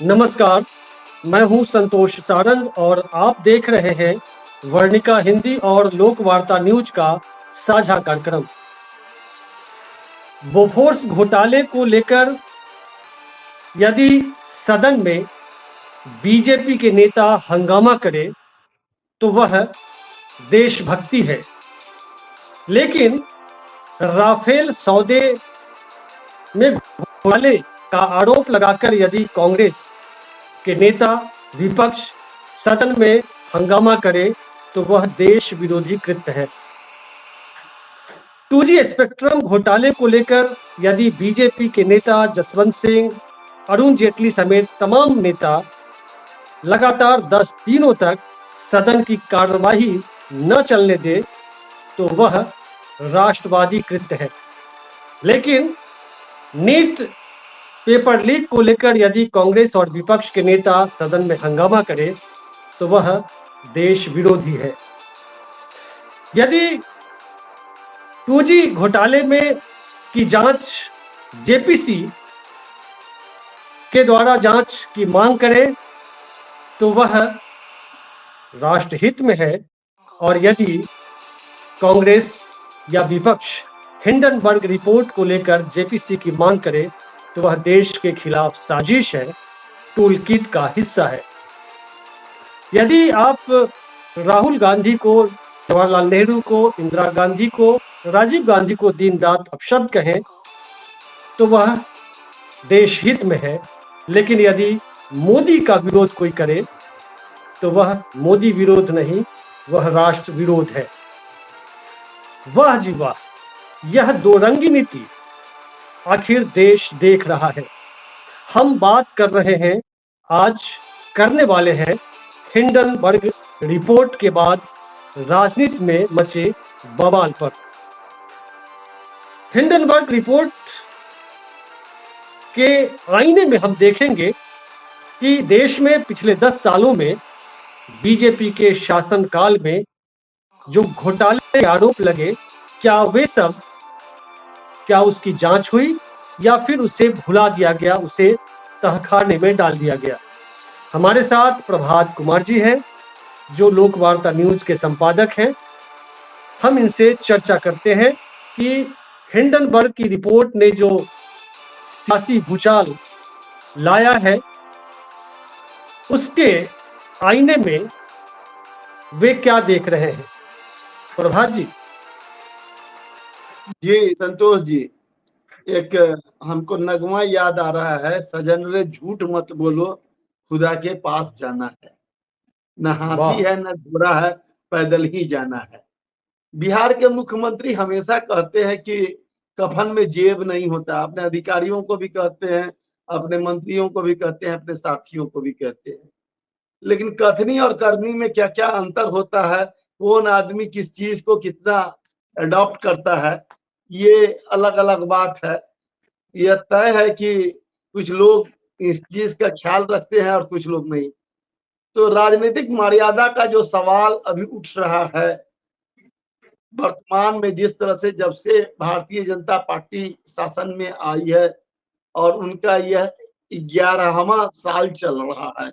नमस्कार, मैं हूं संतोष सारंग और आप देख रहे हैं वर्णिका हिंदी और लोक वार्ता न्यूज का साझा कार्यक्रम। बोफोर्स घोटाले को लेकर यदि सदन में बीजेपी के नेता हंगामा करे तो वह देशभक्ति है, लेकिन राफेल सौदे में घोटाले का आरोप लगाकर यदि कांग्रेस के नेता विपक्ष सदन में हंगामा करे तो वह देश विरोधी कृत्य है। 2G स्पेक्ट्रम घोटाले को लेकर यदि बीजेपी के नेता जसवंत सिंह, अरुण जेटली समेत तमाम नेता लगातार 10 दिनों तक सदन की कार्यवाही न चलने दे तो वह राष्ट्रवादी कृत्य है। लेकिन नीट पेपर लीक को लेकर यदि कांग्रेस और विपक्ष के नेता सदन में हंगामा करे तो वह देश विरोधी है। यदि 2G घोटाले में की जांच जेपीसी के द्वारा जांच की मांग करे तो वह राष्ट्रहित में है, और यदि कांग्रेस या विपक्ष हिंडनबर्ग रिपोर्ट को लेकर जेपीसी की मांग करे तो वह देश के खिलाफ साजिश है, टूल किट का हिस्सा है। यदि आप राहुल गांधी को, जवाहरलाल नेहरू को, इंदिरा गांधी को, राजीव गांधी को दिन रात अपशब्द कहें तो वह देश हित में है, लेकिन यदि मोदी का विरोध कोई करे तो वह मोदी विरोध नहीं, वह राष्ट्र विरोध है। वाह जी वाह, यह दो रंगी नीति आखिर देश देख रहा है। हम बात कर रहे हैं, आज करने वाले हैं हिंडनबर्ग रिपोर्ट के बाद राजनीति में मचे बवाल पर। हिंडनबर्ग रिपोर्ट के आईने में हम देखेंगे कि देश में पिछले 10 सालों में बीजेपी के शासनकाल में जो घोटाले के आरोप लगे, क्या उसकी जांच हुई या फिर उसे भुला दिया गया, उसे तहखाने में डाल दिया गया। हमारे साथ प्रभात कुमार जी हैं, जो लोक वार्ता न्यूज के संपादक हैं। हम इनसे चर्चा करते हैं कि हिंडनबर्ग की रिपोर्ट ने जो सियासी भूचाल लाया है, उसके आईने में वे क्या देख रहे हैं। प्रभात जी। जी संतोष जी, एक हमको नगमा याद आ रहा है, सजन रे झूठ मत बोलो, खुदा के पास जाना है, न हाथी है न घोड़ा है, पैदल ही जाना है। बिहार के मुख्यमंत्री हमेशा कहते हैं कि कफन में जेब नहीं होता। अपने अधिकारियों को भी कहते हैं, अपने मंत्रियों को भी कहते हैं, अपने साथियों को भी कहते हैं। लेकिन कथनी और करनी में क्या क्या अंतर होता है, कौन आदमी किस चीज को कितना अडॉप्ट करता है, ये अलग अलग बात है। यह तय है कि कुछ लोग इस चीज का ख्याल रखते हैं और कुछ लोग नहीं। तो राजनीतिक मर्यादा का जो सवाल अभी उठ रहा है वर्तमान में, जिस तरह से जब से भारतीय जनता पार्टी शासन में आई है और उनका यह 11वां साल चल रहा है,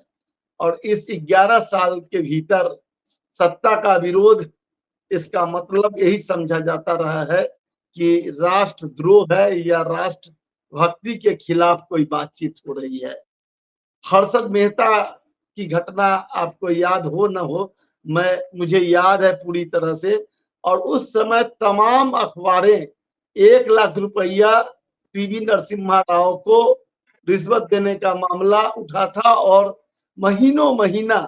और इस 11 साल के भीतर सत्ता का विरोध, इसका मतलब यही समझा जाता रहा है कि राष्ट्रद्रोह है या राष्ट्र भक्ति के खिलाफ कोई बातचीत हो रही है। हर्षद मेहता की घटना आपको याद हो न हो, मुझे याद है पूरी तरह से। और उस समय तमाम अखबारें 1 लाख रुपया पीवी नरसिम्हा राव को रिश्वत देने का मामला उठा था और महीनों महीना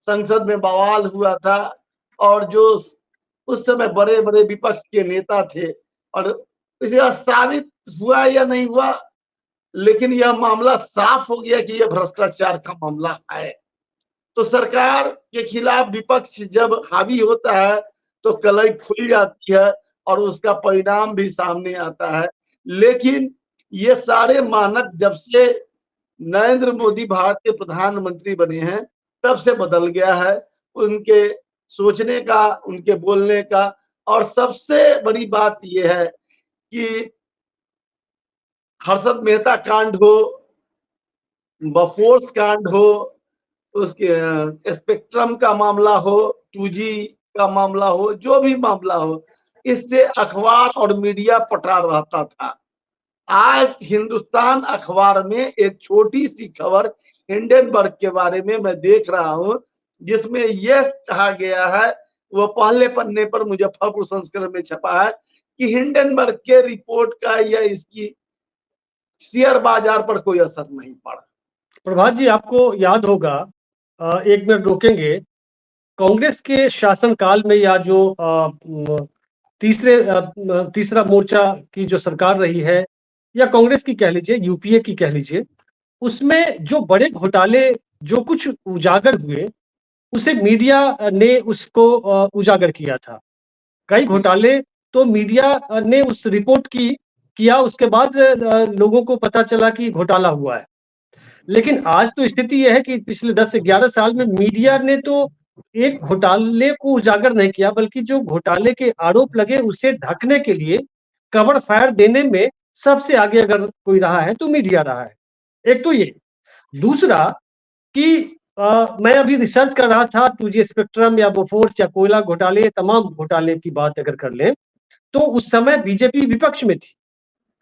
संसद में बवाल हुआ था। और जो उस समय बड़े बड़े विपक्ष के नेता थे, और इसे साबित हुआ या नहीं हुआ, लेकिन यह मामला साफ हो गया कि यह भ्रष्टाचार का मामला है। तो सरकार के खिलाफ विपक्ष जब हावी होता है तो कलई खुल जाती है और उसका परिणाम भी सामने आता है। लेकिन ये सारे मानक जब से नरेंद्र मोदी भारत के प्रधानमंत्री बने हैं तब से बदल गया है, उनके सोचने का, उनके बोलने का। और सबसे बड़ी बात यह है कि हर्षद मेहता कांड हो बफोर्स कांड हो, उसके स्पेक्ट्रम का मामला हो, 2G का मामला हो, जो भी मामला हो, इससे अखबार और मीडिया पटा रहता था। आज हिंदुस्तान अखबार में एक छोटी सी खबर हिंडनबर्ग के बारे में मैं देख रहा हूं, जिसमें यह कहा गया है, वो पहले पन्ने पर मुजफ्फरपुर संस्करण में छपा है कि हिंडनबर्ग के रिपोर्ट का या इसकी शेयर बाजार पर कोई असर नहीं पड़ा। प्रभात जी, आपको याद होगा, एक मिनट रोकेंगे। कांग्रेस के शासनकाल में या जो तीसरा मोर्चा की जो सरकार रही है, या कांग्रेस की कह लीजिए, यूपीए की कह लीजिए, उसमें जो बड़े घोटाले जो कुछ उजागर हुए, उसे मीडिया ने उसको उजागर किया था। कई घोटाले तो मीडिया ने उस रिपोर्ट की किया, उसके बाद लोगों को पता चला कि घोटाला हुआ है। लेकिन आज तो स्थिति यह है कि पिछले 10 से 11 साल में मीडिया ने तो एक घोटाले को उजागर नहीं किया, बल्कि जो घोटाले के आरोप लगे उसे ढकने के लिए कवर फायर देने में सबसे आगे अगर कोई रहा है तो मीडिया रहा है। एक तो ये। दूसरा कि मैं अभी रिसर्च कर रहा था, 2G स्पेक्ट्रम या बोफोर्स या कोयला घोटाले, तमाम घोटाले की बात अगर कर लें, तो उस समय बीजेपी विपक्ष में थी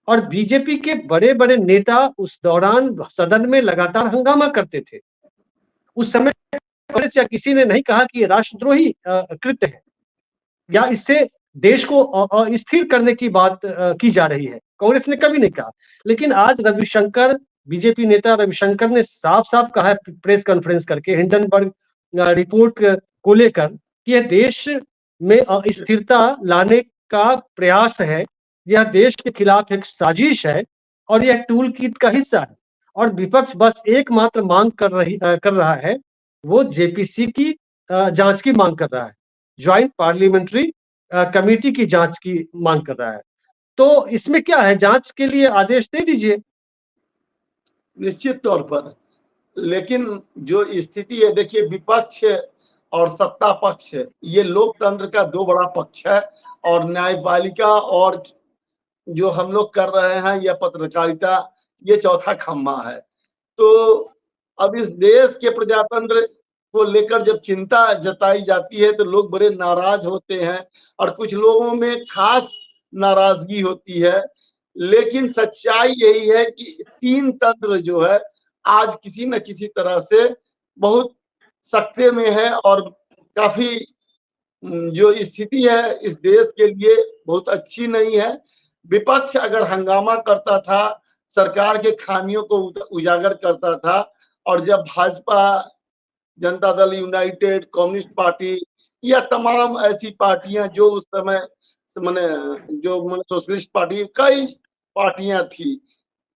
और बीजेपी के बड़े बड़े नेता उस दौरान सदन में लगातार हंगामा करते थे। उस समय कांग्रेस या किसी ने नहीं कहा कि ये राष्ट्रद्रोही कृत्य है या इससे देश को अस्थिर करने की बात की जा रही है। कांग्रेस ने कभी नहीं कहा। लेकिन आज रविशंकर, बीजेपी नेता रविशंकर ने साफ साफ कहा है प्रेस कॉन्फ्रेंस करके हिंडनबर्ग रिपोर्ट को लेकर कि यह देश में अस्थिरता लाने का प्रयास है, यह देश के खिलाफ एक साजिश है और यह टूल किट का हिस्सा है। और विपक्ष बस एकमात्र मांग कर रहा है, वो जेपीसी की जांच की मांग कर रहा है, ज्वाइंट पार्लियामेंट्री कमेटी की जांच की मांग कर रहा है। तो इसमें क्या है, जांच के लिए आदेश दे दीजिए। निश्चित तौर पर, लेकिन जो स्थिति है, देखिए, विपक्ष और सत्ता पक्ष, ये लोकतंत्र का दो बड़ा पक्ष है, और न्यायपालिका और जो हम लोग कर रहे हैं या पत्रकारिता, ये चौथा खम्मा है। तो अब इस देश के प्रजातंत्र को लेकर जब चिंता जताई जाती है तो लोग बड़े नाराज होते हैं, और कुछ लोगों में खास नाराजगी होती है। लेकिन सच्चाई यही है कि तीन तंत्र जो है आज किसी न किसी तरह से बहुत सकते में है, और काफी जो स्थिति है इस देश के लिए बहुत अच्छी नहीं है। विपक्ष अगर हंगामा करता था, सरकार के खामियों को उजागर करता था, और जब Bhajpa, Janata Dal United, communist party या तमाम ऐसी पार्टियां जो उस समय मैंने जो सोशलिस्ट पार्टी, कई पार्टियां थी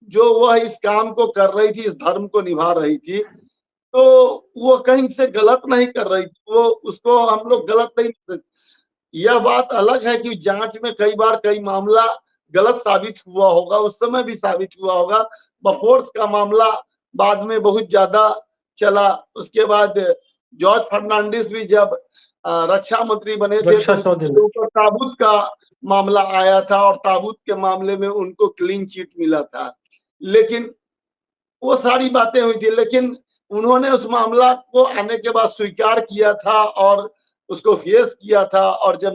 जो वह इस काम को कर रही थी, इस धर्म को निभा रही थी, तो वो कहीं से गलत नहीं कर रही थी, वो उसको हम लोग गलत नहीं। यह बात अलग है कि जांच में कई बार कई मामला गलत साबित हुआ होगा, उस समय भी साबित हुआ होगा। बफोर्स का मामला बाद में बहुत ज्यादा चला, उसके बाद जॉर्ज फर्नांडिस भी जब रक्षा मंत्री बने थे तो उनके ऊपर ताबूत का मामला आया था, और ताबूत के मामले में उनको क्लीन चिट मिला था। लेकिन वो सारी बातें हुई थी, लेकिन उन्होंने उस मामला को आने के बाद स्वीकार किया था और उसको फेस किया था, और जब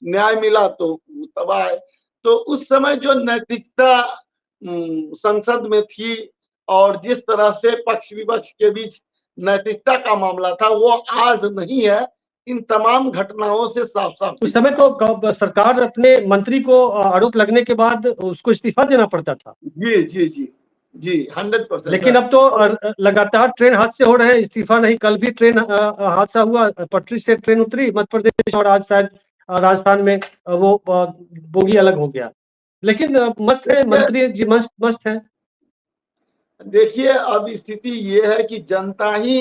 न्याय मिला तो तब आए। तो उस समय जो नैतिकता संसद में थी, और जिस तरह से पक्ष विपक्ष के बीच नैतिकता का मामला था, वो आज नहीं है। इन तमाम घटनाओं से साफ साफ उस समय तो सरकार अपने मंत्री को आरोप लगने के बाद उसको इस्तीफा देना पड़ता था। जी जी जी जी, 100%। लेकिन अब तो लगातार ट्रेन हादसे हो रहे हैं, इस्तीफा नहीं। कल भी ट्रेन हादसा हुआ, पटरी से ट्रेन उतरी मध्य प्रदेश, और आज शायद राजस्थान में वो बोगी अलग हो गया। लेकिन मस्त है मंत्री जी, मस्त है। देखिए, अब स्थिति ये है कि जनता ही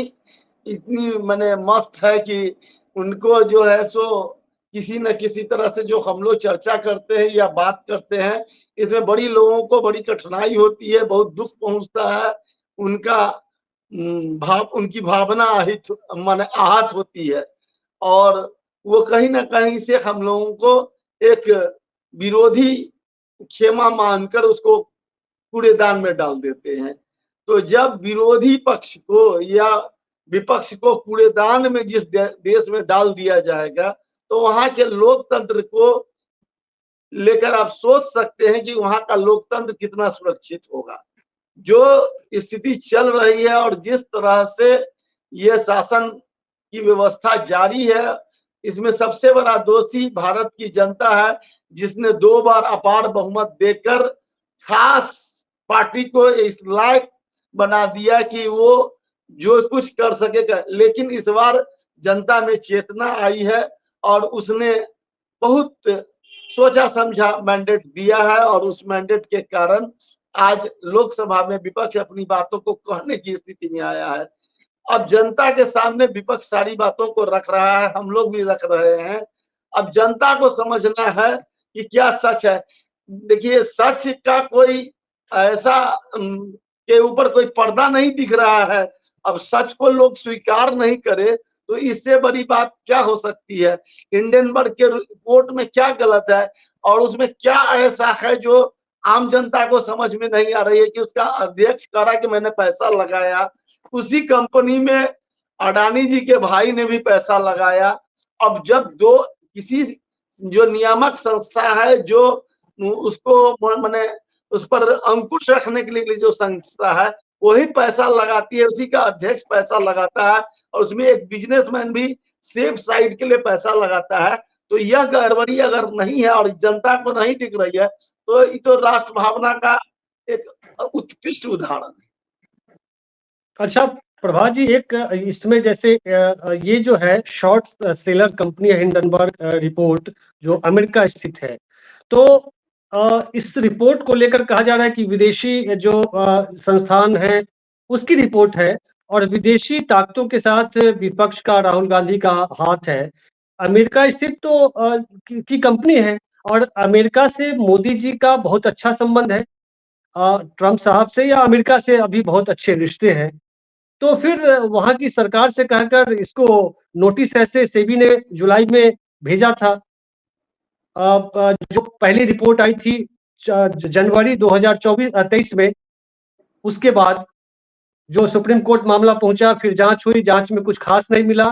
इतनी मैंने मस्त है कि उनको जो है सो किसी न किसी तरह से जो हम लोग चर्चा करते हैं या बात करते हैं, इसमें बड़ी लोगों को बड़ी कठिनाई होती है, बहुत दुख पहुंचता है, उनका उनकी भावना माने आहत होती है, और वो कहीं ना कहीं से हम लोगों को एक विरोधी खेमा मानकर उसको कूड़ेदान में डाल देते हैं। तो जब विरोधी पक्ष को या विपक्ष को कूड़ेदान में जिस देश में डाल दिया जाएगा, तो वहां के लोकतंत्र को लेकर आप सोच सकते हैं कि वहां का लोकतंत्र कितना सुरक्षित होगा। जो स्थिति चल रही है और जिस तरह से ये शासन की व्यवस्था जारी है, इसमें सबसे बड़ा दोषी भारत की जनता है, जिसने 2 बार अपार बहुमत देकर खास पार्टी को इस लायक बना दिया कि वो जो कुछ कर सकेगा। लेकिन इस बार जनता में चेतना आई है और उसने बहुत सोचा समझा मैंडेट दिया है और उस मैंडेट के कारण आज लोकसभा में विपक्ष अपनी बातों को कहने की स्थिति में आया है। अब जनता के सामने विपक्ष सारी बातों को रख रहा है, हम लोग भी रख रहे हैं। अब जनता को समझना है कि क्या सच है। देखिए, सच का कोई ऐसा के ऊपर कोई पर्दा नहीं दिख रहा है। अब सच को लोग स्वीकार नहीं करे तो इससे बड़ी बात क्या हो सकती है। हिंडनबर्ग के रिपोर्ट में क्या गलत है और उसमें क्या ऐसा है जो आम जनता को समझ में नहीं आ रही है कि उसका अध्यक्ष कह रहा है कि मैंने पैसा लगाया, उसी कंपनी में अडानी जी के भाई ने भी पैसा लगाया। अब जब दो किसी जो नियामक संस्था है जो उसको माने उस पर अंकुश रखने के लिए जो संस्था है वही पैसा लगाती है, उसी का अध्यक्ष पैसा लगाता है और उसमें एक बिजनेसमैन भी सेफ साइड के लिए पैसा लगाता है। तो यह गड़बड़ी अगर नहीं है और जनता को नहीं दिख रही है तो ये तो राष्ट्र भावना का एक उत्कृष्ट उदाहरण है। अच्छा प्रभात जी, एक इसमें जैसे ये जो है short seller company Hindenburg report जो अमेरिका स्थित है, तो इस रिपोर्ट को लेकर कहा जा रहा है कि विदेशी जो संस्थान है उसकी रिपोर्ट है और विदेशी ताकतों के साथ विपक्ष का, राहुल गांधी का हाथ है। अमेरिका स्थित तो की कंपनी है और अमेरिका से मोदी जी का बहुत अच्छा संबंध है, ट्रंप साहब से या अमेरिका से अभी बहुत अच्छे रिश्ते हैं। तो फिर वहाँ की सरकार से कहकर इसको नोटिस ऐसे सेबी ने जुलाई में भेजा था। जो पहली रिपोर्ट आई थी जनवरी 2023 में, उसके बाद जो सुप्रीम कोर्ट मामला पहुंचा, फिर जांच हुई, जांच में कुछ खास नहीं मिला,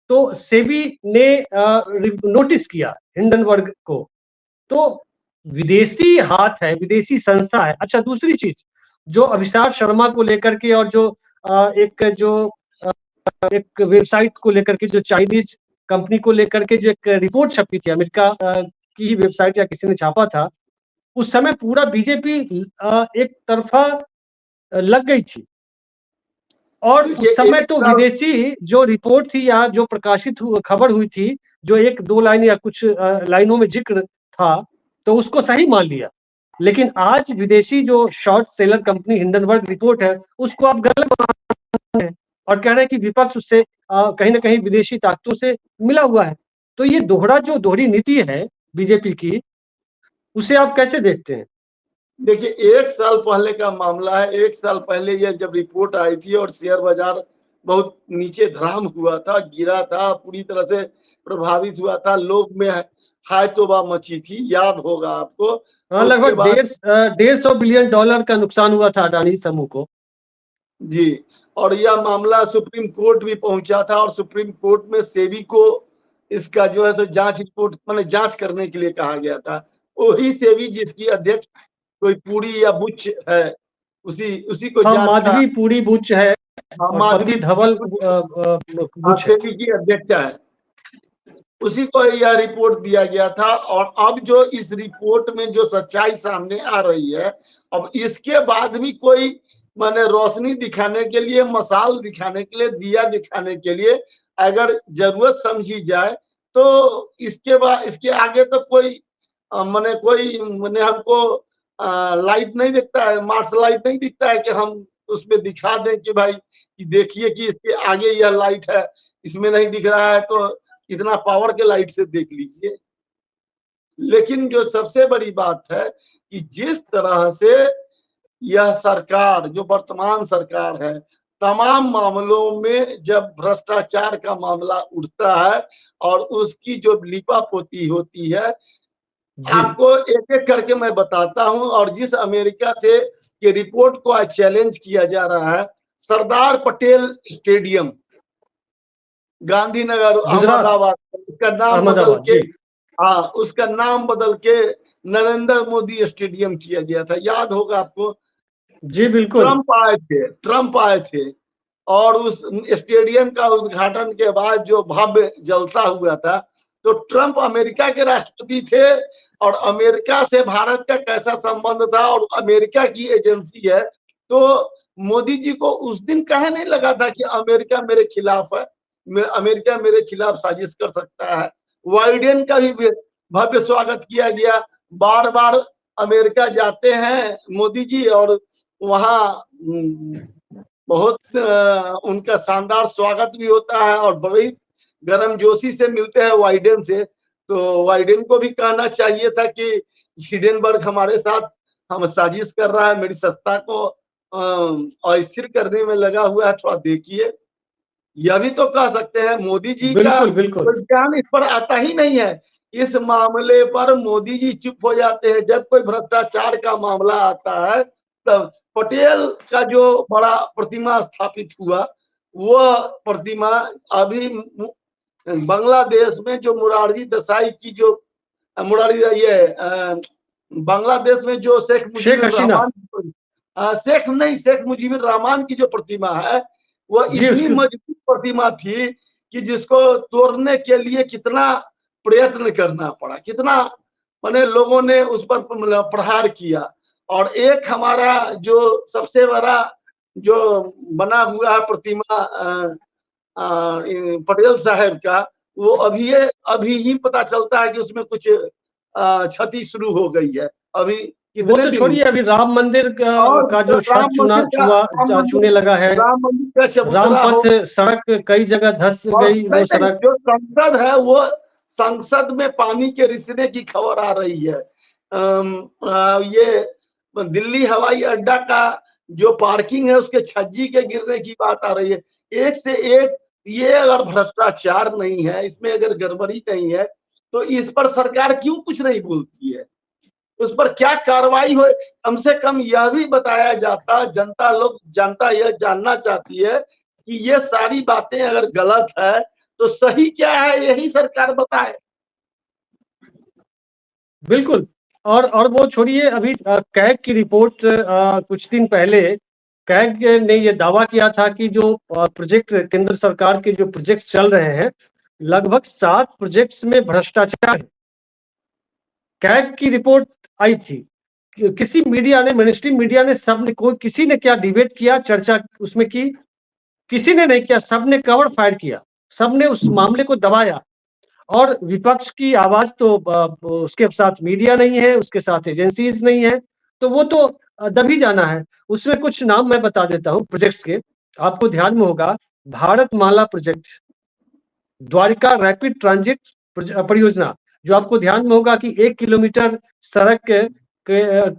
तो सेबी ने नोटिस किया हिंडनबर्ग को। तो विदेशी हाथ है, विदेशी संस्था है। अच्छा, दूसरी चीज जो अभिषेक शर्मा को लेकर के और जो एक वेबसाइट को लेकर के, जो चाइनीज कंपनी को लेकर के जो एक रिपोर्ट छपी थी, अमेरिका की ही वेबसाइट या किसी ने छापा था, उस समय पूरा बीजेपी एक तरफा लग गई थी। और उस समय तो विदेशी जो रिपोर्ट थी या जो प्रकाशित खबर हुई थी, जो 1-2 लाइन या कुछ लाइनों में जिक्र था, तो उसको सही मान लिया। लेकिन आज विदेशी जो short seller company Hindenburg report है, उसको आप गलत मान रहे हैं और कह रहे हैं कि विपक्ष उससे कहीं ना कहीं विदेशी ताकतों से मिला हुआ है। तो ये दोहरी नीति है बीजेपी की, उसे आप कैसे देखते हैं? देखिए, 1 साल पहले का मामला है। 1 साल पहले यह जब रिपोर्ट आई थी और शेयर बाजार बहुत नीचे धराम हुआ था, गिरा था, पूरी तरह से प्रभावित हुआ था, लोग में हाय तौबा मची थी, याद होगा आपको। हाँ, लगभग $150 बिलियन का नुकसान हुआ था अडानी समूह को। जी, और यह मामला सुप्रीम कोर्ट भी पहुंचा था और सुप्रीम कोर्ट में सेबी को इसका जो है सो जांच रिपोर्ट माने जांच करने के लिए कहा गया था। वही सेबी जिसकी अध्यक्ष कोई पुरी या बुच है, उसी को हाँ, जांचना। माधवी पुरी बुच है और माधवी पति धवल बुच है। सेबी की अध्यक्षा है, उसी को यह रिपोर्ट दिया गया था। और अब जो इस रिपोर्ट में जो सच्चाई सामने आ रही है, अब इसके बाद भी कोई माने रोशनी दिखाने के लिए, मसाल दिखाने के लिए, दिया दिखाने के लिए अगर जरूरत समझी जाए तो इसके बाद इसके आगे तो कोई माने हमको लाइट नहीं दिखता है, मार्स लाइट नहीं दिखता है कि हम उसमें दिखा दें कि भाई कि देखिए कि इसके आगे यह लाइट है, इसमें नहीं दिख रहा है तो इतना पावर के लाइट से देख लीजिए। लेकिन जो सबसे बड़ी बात है कि जिस तरह से यह सरकार, जो वर्तमान सरकार है, तमाम मामलों में जब भ्रष्टाचार का मामला उठता है और उसकी जो लिपापोती होती है, जी आपको एक एक करके मैं बताता हूं। और जिस अमेरिका से ये रिपोर्ट को आज चैलेंज किया जा रहा है, सरदार पटेल स्टेडियम, गांधीनगर, गुजरात, अहमदाबाद, उसका नाम बदल अहमदाबाद। के, जी हाँ, उसका नाम बदल के नरेंद्र मोदी स्टेडियम किया गया था। याद होगा आपको, जी बिल्कुल। ट्रंप आए थे। और उस स्टेडियम का उद्घाटन के बाद जो भव्य जलसा हुआ था, तो ट्रंप अमेरिका के राष्ट्रपति थे, और अमेरिका से भारत का कैसा संबंध था, और अमेरिका की एजेंसी है। तो मोदी जी को उस दिन कहे नहीं लगा था कि अमेरिका मेरे खिलाफ है, अमेरिका मेरे खिलाफ साजिश कर सकता है। वाइडेन का भी भव्य स्वागत किया गया। बार बार अमेरिका जाते हैं मोदी जी, और वहाँ बहुत उनका शानदार स्वागत भी होता है, और बड़ी गर्मजोशी से मिलते हैं वाइडेन से। तो वाइडेन को भी कहना चाहिए था कि हिडेनबर्ग हमारे साथ हम साजिश कर रहा है, मेरी सत्ता को अस्थिर करने में लगा हुआ है, थोड़ा देखिए। यह भी तो कह सकते हैं। मोदी जी का बिल्कुल बिल्कुल। कोई ध्यान इस पर आता ही नहीं है। इस मामले पर मोदी जी चुप हो जाते हैं। जब कोई भ्रष्टाचार का मामला आता है, तब पटेल का जो बड़ा प्रतिमा स्थापित हुआ, वह प्रतिमा अभी बांग्लादेश में जो मुरारजी देसाई की जो मुरारी ये बांग्लादेश में जो शेख हसीना। शेख नहीं, शेख मुजीबुर रहमान की जो प्रतिमा है, वह जी इतनी उसकी। मजबूत प्रतिमा थी कि जिसको तोड़ने के लिए कितना प्रयत्न करना पड़ा, कितना माने लोगों ने उस पर प्रहार किया। और एक हमारा जो सबसे बड़ा जो बना हुआ है प्रतिमा पटेल साहब का, वो अभी ही पता चलता है कि उसमें कुछ क्षति शुरू हो गई है। अभी वो कितने तो दिन छोड़िए, अभी राम मंदिर और का जो शक चूने लगा है। राम मंदिर का चबूतरा हो। रामपथ सड़क कई जगह धंस और गई नहीं वो नहीं, सड़क। जो संसद है, वो संसद में पानी के रिसने की खबर आ रही है। ये दिल्ली हवाई अड्डा का जो पार्किंग है, उसके छज्जी के गिरने की बात आ रही है। एक से एक। ये अगर भ्रष्टाचार नहीं है, इसमें अगर गड़बड़ी नहीं है, तो इस पर सरकार क्यों कुछ नहीं बोलती है? उस पर क्या कार्रवाई हो? कम से कम यह भी बताया जाता। जनता यह जानना चाहती है कि ये सारी बातें अगर गलत है, तो सही क्या है, यही सरकार बताए। बिल्कुल। और वो छोड़िए, अभी कैग की रिपोर्ट कुछ दिन पहले कैग ने ये दावा किया था कि जो प्रोजेक्ट केंद्र सरकार के जो प्रोजेक्ट चल रहे हैं, लगभग 7 प्रोजेक्ट्स में भ्रष्टाचार है। कैग की रिपोर्ट आई थी। किसी मीडिया ने, मिनिस्ट्री मीडिया ने, सब ने, कोई किसी ने क्या डिबेट किया, चर्चा उसमें की? किसी ने नहीं किया। सबने कवर फायर किया, सबने उस मामले को दबाया। और विपक्ष की आवाज तो उसके साथ मीडिया नहीं है, उसके साथ एजेंसीज नहीं है, तो वो तो दब ही जाना है। उसमें कुछ नाम मैं बता देता हूं प्रोजेक्ट्स के, आपको ध्यान में होगा। भारत माला प्रोजेक्ट, द्वारिका रैपिड ट्रांजिट परियोजना, जो आपको ध्यान में होगा कि 1 किलोमीटर सड़क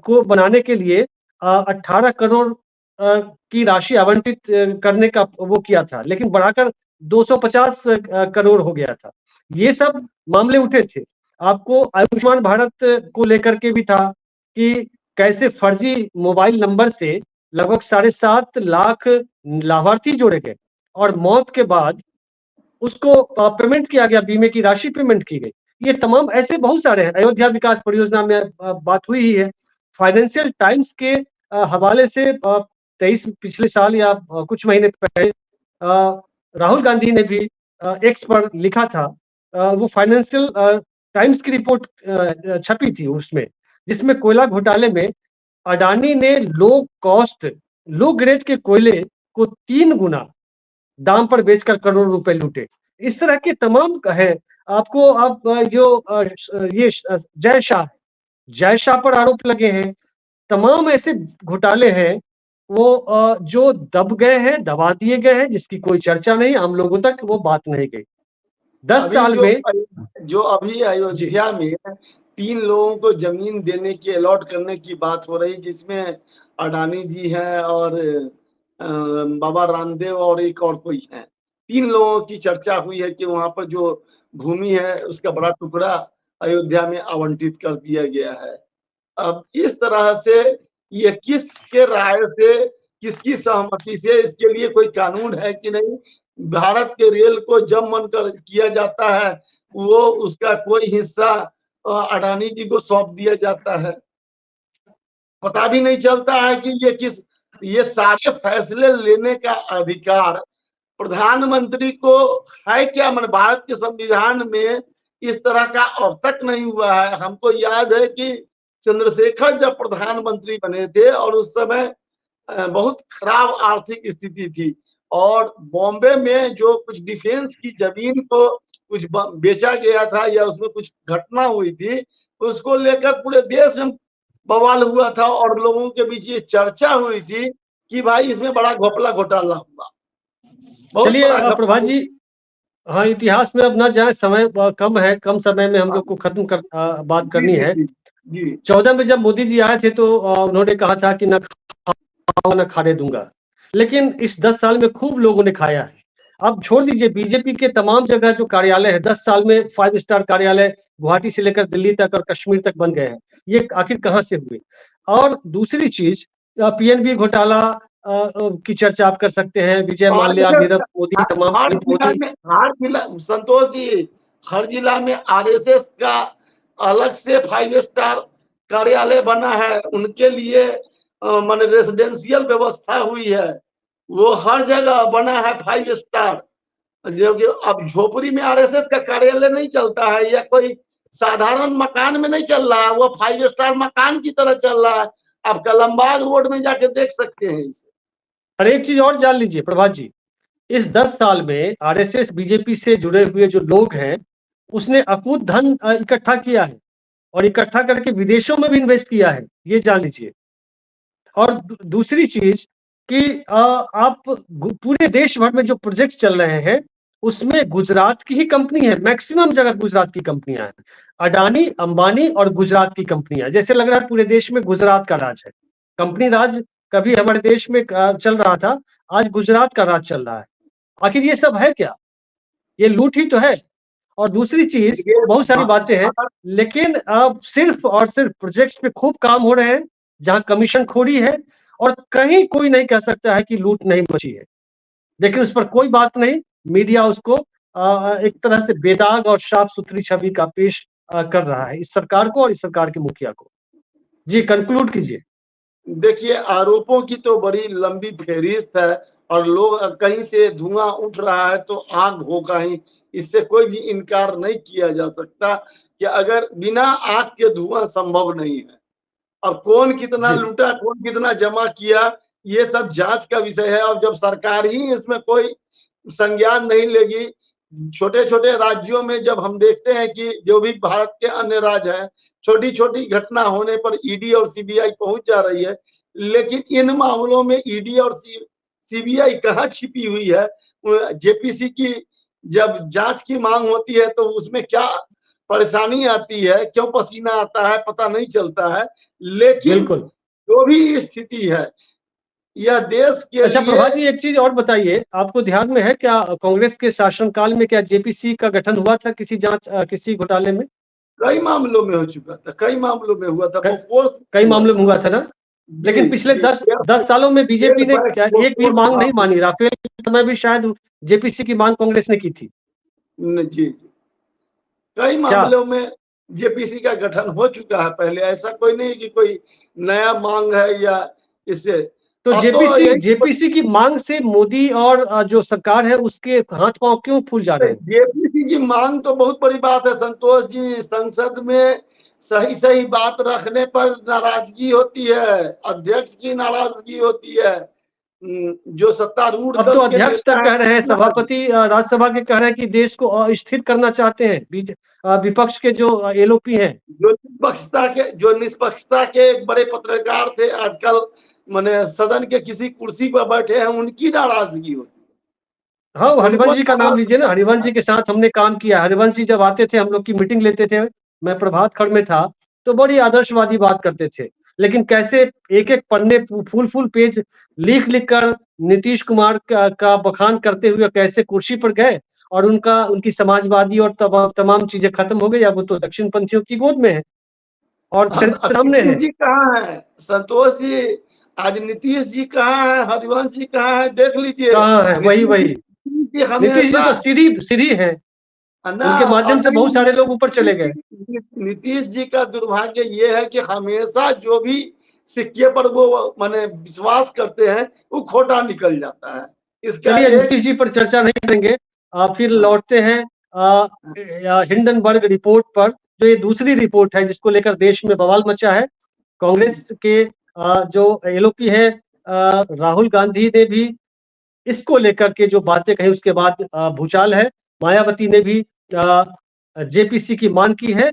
को बनाने के लिए 18 करोड़ की राशि आवंटित करने का वो किया था, लेकिन बढ़ाकर 250 करोड़ हो गया था। ये सब मामले उठे थे। आपको आयुष्मान भारत को लेकर के भी था कि कैसे फर्जी मोबाइल नंबर से लगभग 7.5 लाख लाभार्थी जोड़े गए, और मौत के बाद उसको पेमेंट किया गया, बीमे की राशि पेमेंट की गई। ये तमाम ऐसे बहुत सारे हैं। अयोध्या विकास परियोजना में बात हुई ही है। फाइनेंशियल टाइम्स के हवाले से 23 पिछले साल या कुछ महीने पहले राहुल गांधी ने भी एक्स पर लिखा था। वो फाइनेंशियल टाइम्स की रिपोर्ट छपी थी उसमें, जिसमें कोयला घोटाले में अडानी ने लो ग्रेड के कोयले को 3 गुना दाम पर बेचकर करोड़ रुपए लूटे। इस तरह के तमाम है। आपको अब ये जय शाह पर आरोप लगे हैं। तमाम ऐसे घोटाले हैं वो जो दब गए हैं, दबा दिए गए हैं, जिसकी कोई चर्चा नहीं, आम लोगों तक वो बात नहीं गई 10 अभी साल में। जो अभी जी अयोध्या में 3 लोगों को जमीन देने की, अलॉट करने की बात हो रही, जिसमें अडानी जी हैं, और बाबा रामदेव, और एक और कोई है। 3 लोगों की चर्चा हुई है कि वहां पर जो भूमि है, उसका बड़ा टुकड़ा अयोध्या में आवंटित कर दिया गया है। अब इस तरह से ये किसके राय से, किसकी सहमति से इसके लिए कोई कानून है कि नहीं? भारत के रेल को जब मन कर किया जाता है, वो उसका कोई हिस्सा अडानी जी को सौंप दिया जाता है। पता भी नहीं चलता है कि ये सारे फैसले लेने का अधिकार प्रधानमंत्री को है क्या? मतलब भारत के संविधान में इस तरह का अब तक नहीं हुआ है। हमको याद है कि चंद्रशेखर जब प्रधानमंत्री बने थे और उस समय बहुत खराब आर्थिक स्थिति थी और बॉम्बे में जो कुछ डिफेंस की जमीन को कुछ बेचा गया था या उसमें कुछ घटना हुई थी, उसको लेकर पूरे देश में बवाल हुआ था और लोगों के बीच ये चर्चा हुई थी कि भाई इसमें बड़ा घोटाला हुआ। चलिए प्रभात जी, हाँ इतिहास में अब ना जाए, समय कम है, कम समय में हम लोग को खत्म कर बात करनी है। 14 में जब मोदी जी आए थे तो उन्होंने कहा था कि न खाओ न खाने दूंगा, लेकिन इस 10 साल में खूब लोगों ने खाया है। अब छोड़ दीजिए, बीजेपी के तमाम जगह जो कार्यालय है 10 साल में 5 स्टार कार्यालय गुवाहाटी से लेकर दिल्ली तक और कश्मीर तक बन गए हैं। ये आखिर कहाँ से हुए? और दूसरी चीज, पीएनबी घोटाला की चर्चा आप कर सकते हैं, विजय माल्या, नीरव मोदी, तमाम संतोष जी, हर जिला में आरएसएस का अलग से 5 स्टार कार्यालय बना है, उनके लिए माने रेसिडेंशियल व्यवस्था हुई है, वो हर जगह बना है 5 स्टार। जो कि अब झोपड़ी में आरएसएस का कार्यालय नहीं चलता है या कोई साधारण मकान में नहीं चल रहा है, वो 5 स्टार मकान की तरह चल रहा है। आप कलमबाग रोड में जाके देख सकते हैं इसे। और एक चीज और जान लीजिए प्रभात जी, इस 10 साल में आरएसएस बीजेपी से जुड़े हुए जो लोग हैं, उसने अकूत धन इकट्ठा किया है और इकट्ठा करके विदेशों में भी इन्वेस्ट किया है, ये जान लीजिए। और दूसरी चीज कि आप पूरे देश भर में जो प्रोजेक्ट चल रहे हैं उसमें गुजरात की ही कंपनी है, मैक्सिमम जगह गुजरात की कंपनियां हैं, अडानी, अंबानी और गुजरात की कंपनियां। जैसे लग रहा है पूरे देश में गुजरात का राज है। कंपनी राज कभी हमारे देश में चल रहा था, आज गुजरात का राज चल रहा है। आखिर ये सब है क्या? ये लूट ही तो है। और दूसरी चीज, बहुत सारी बातें हैं, लेकिन अब सिर्फ और सिर्फ प्रोजेक्ट्स पे खूब काम हो रहे हैं जहां कमीशन खोरी है, और कहीं कोई नहीं कह सकता है कि लूट नहीं मची है। लेकिन उस पर कोई बात नहीं, मीडिया उसको एक तरह से बेदाग और साफ सुथरी छवि का पेश कर रहा है इस सरकार को और इस सरकार के मुखिया को। जी कंक्लूड कीजिए। देखिए, आरोपों की तो बड़ी लंबी फेहरिस्त है और लोग कहीं से धुआं उठ रहा है तो आग होगा ही, इससे कोई भी इनकार नहीं किया जा सकता कि अगर बिना आग के धुआं संभव नहीं है। अब कौन कितना लूटा, कौन कितना जमा किया, ये सब जांच का विषय है। और जब सरकार ही इसमें कोई संज्ञान नहीं लेगी, छोटे छोटे राज्यों में जब हम देखते हैं कि जो भी भारत के अन्य राज्य हैं, छोटी छोटी घटना होने पर ईडी और सीबीआई पहुंच जा रही है, लेकिन इन मामलों में ईडी और सीबीआई कहाँ छिपी हुई है? जेपीसी की जब जांच की मांग होती है तो उसमें क्या परेशानी आती है, क्यों पसीना आता है, पता नहीं चलता है। लेकिन जो भी स्थिति है, यह देश के अच्छा प्रभात जी, एक चीज और बताइए, आपको ध्यान में है क्या कांग्रेस के शासनकाल में क्या जेपीसी का गठन हुआ था किसी किसी घोटाले में? कई मामलों में हो चुका था, कई मामलों में हुआ था, कई मामलों में हुआ था ना। लेकिन पिछले 10 सालों में बीजेपी ने क्या एक भी मांग नहीं मानी? राफेल के समय भी शायद जेपीसी की मांग कांग्रेस ने की थी। जी, कई मामलों में जेपीसी का गठन हो चुका है पहले, ऐसा कोई नहीं कि कोई नया मांग है या इससे। तो जेपीसी की मांग से मोदी और जो सरकार है उसके हाथ पांव क्यों फूल जा रहे हैं? जेपीसी की मांग तो बहुत बड़ी बात है संतोष जी। संसद में सही सही बात रखने पर नाराजगी होती है, अध्यक्ष की नाराजगी होती है, जो सत्तारूढ़ अब तो अध्यक्ष तक कह रहे हैं, सभापति राज्यसभा के कह रहे हैं कि देश को अस्थिर करना चाहते हैं। विपक्ष के जो एलओपी हैं, जो निष्पक्षता के बड़े पत्रकार थे, आजकल माने सदन के किसी कुर्सी पर बैठे हैं, उनकी नाराजगी होती है। हाँ, हरिवंश जी का नाम लीजिए ना। हरिवंश जी के साथ हमने काम किया। हरिवंश जी जब आते थे, हम लोग की मीटिंग लेते थे, मैं प्रभात खंड में था, तो बड़ी आदर्शवादी बात करते थे। लेकिन कैसे एक एक पन्ने फुल पेज लिख कर नीतीश कुमार का बखान करते हुए कैसे कुर्सी पर गए और उनकी समाजवादी और तमाम चीजें खत्म हो गई। अब वो तो दक्षिण पंथियों की गोद में है और चरित्र सामने है। जी कहाँ है, संतोष जी, आज नीतीश जी कहाँ है, हरिवंश जी कहाँ है, देख लीजिए। कहाँ है? वही नीतीश जी हमेशा तो सीढ़ी है, ना, उनके माध्यम से बहुत सारे लोग ऊपर चले गए। नीतीश जी का दुर्भाग्य ये है कि हमेशा जो भी सिक्के पर वो माने विश्वास करते हैं वो खोटा निकल जाता है। इसका चलिए एक नीतीश जी पर चर्चा नहीं करेंगे। फिर लौटते हैं हिंडनबर्ग रिपोर्ट पर। जो ये दूसरी रिपोर्ट है जिसको लेकर देश में बवाल मचा है। कांग्रेस के जो एलओपी है राहुल गांधी ने भी इसको लेकर के जो बातें कही उसके बाद भूचाल है। मायावती ने भी जेपीसी की मांग की है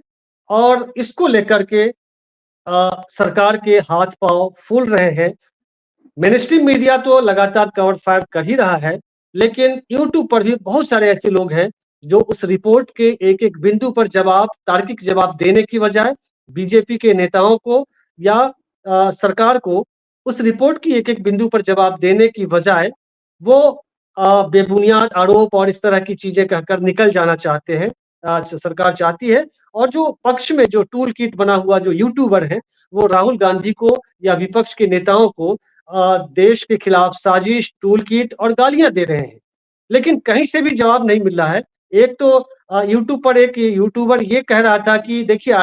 और इसको लेकर के सरकार के हाथ पांव फूल रहे हैं। मेनस्ट्रीम मीडिया तो लगातार कवर फायर कर ही रहा है, लेकिन यूट्यूब पर भी बहुत सारे ऐसे लोग हैं जो उस रिपोर्ट के एक एक बिंदु पर तार्किक जवाब देने की बजाय बीजेपी के नेताओं को या सरकार को उस रिपोर्ट की एक एक बिंदु पर जवाब देने की बजाय वो बेबुनियाद आरोप और इस तरह की चीजें कहकर निकल जाना चाहते हैं। सरकार चाहती है और जो पक्ष में जो टूल किट बना हुआ जो यूट्यूबर है वो राहुल गांधी को या विपक्ष के नेताओं को देश के खिलाफ साजिश, टूल किट और गालियां दे रहे हैं, लेकिन कहीं से भी जवाब नहीं मिल रहा है। एक तो यूट्यूब पर एक यूट्यूबर ये कह रहा था कि देखिए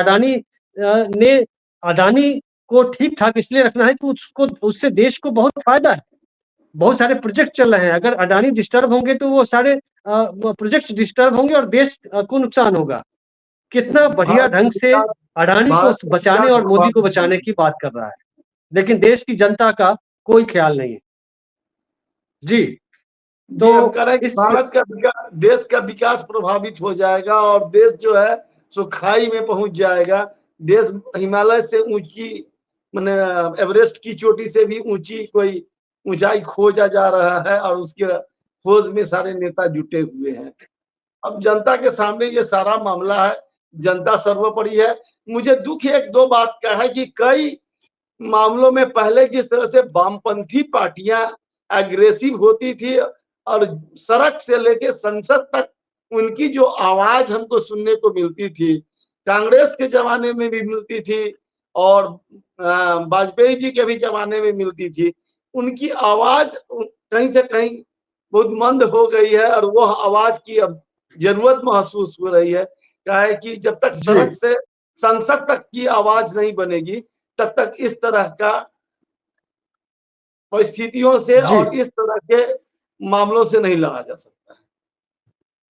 ने अडानी को ठीक ठाक इसलिए रखना है कि उसको उससे देश को बहुत फायदा है। बहुत सारे प्रोजेक्ट चल रहे हैं, अगर अडानी डिस्टर्ब होंगे तो वो सारे प्रोजेक्ट डिस्टर्ब होंगे और देश को नुकसान होगा। कितना बढ़िया भारत ढंग से विकास अडानी को भारत का बचाने विकास और मोदी को प्रभावित है। बचाने की बात कर रहा है, लेकिन देश की जनता का कोई ख्याल नहीं है। जी, जी, हम तो कह रहे हैं कि इस भारत का विकास, देश का विकास प्रभावित हो जाएगा और देश जो है सो खाई में पहुंच जाएगा। देश हिमालय से ऊंची मैंने एवरेस्ट की चोटी से भी ऊंची कोई ऊंचाई खोजा जा रहा है और उसके खोज में सारे नेता जुटे हुए हैं। अब जनता के सामने ये सारा मामला है, जनता सर्वोपरि है। मुझे दुख एक दो बात का है कि कई मामलों में पहले जिस तरह से वामपंथी पार्टियां एग्रेसिव होती थी और सड़क से लेके संसद तक उनकी जो आवाज हमको सुनने को मिलती थी, कांग्रेस के जमाने में भी मिलती थी और वाजपेयी जी के भी जमाने में मिलती थी, उनकी आवाज कहीं से कहीं बहुत मंद हो गई है और वह आवाज की अब जरूरत महसूस हो रही है। क्या है कि जब तक जी सड़क से संसद तक की आवाज नहीं बनेगी तब तक इस तरह का परिस्थितियों से जी और इस तरह के मामलों से नहीं लड़ा जा सकता है।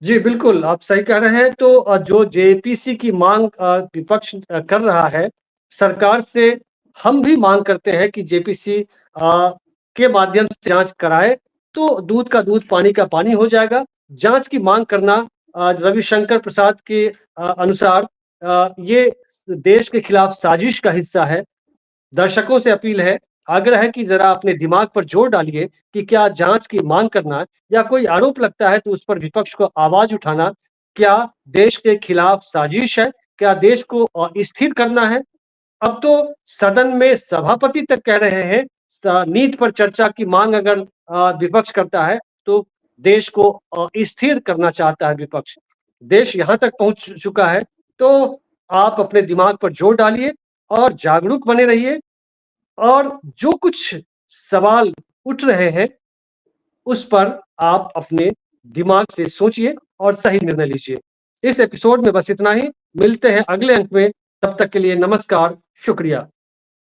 जी, बिल्कुल आप सही कह रहे हैं। तो जो जेपीसी की मांग विपक्ष कर रहा है सरकार से, हम भी मांग करते हैं कि जेपीसी के माध्यम से जांच कराए तो दूध का दूध पानी का पानी हो जाएगा। जांच की मांग करना रविशंकर प्रसाद के अनुसार ये देश के खिलाफ साजिश का हिस्सा है। दर्शकों से अपील है, आग्रह है कि जरा अपने दिमाग पर जोर डालिए कि क्या जांच की मांग करना या कोई आरोप लगता है तो उस पर विपक्ष को आवाज उठाना क्या देश के खिलाफ साजिश है? क्या देश को स्थिर करना है? अब तो सदन में सभापति तक कह रहे हैं नीट पर चर्चा की मांग अगर विपक्ष करता है तो देश को स्थिर करना चाहता है विपक्ष। देश यहाँ तक पहुंच चुका है, तो आप अपने दिमाग पर जोर डालिए और जागरूक बने रहिए और जो कुछ सवाल उठ रहे हैं उस पर आप अपने दिमाग से सोचिए और सही निर्णय लीजिए। इस एपिसोड में बस इतना ही। मिलते हैं अगले अंक में, तब तक के लिए नमस्कार, शुक्रिया।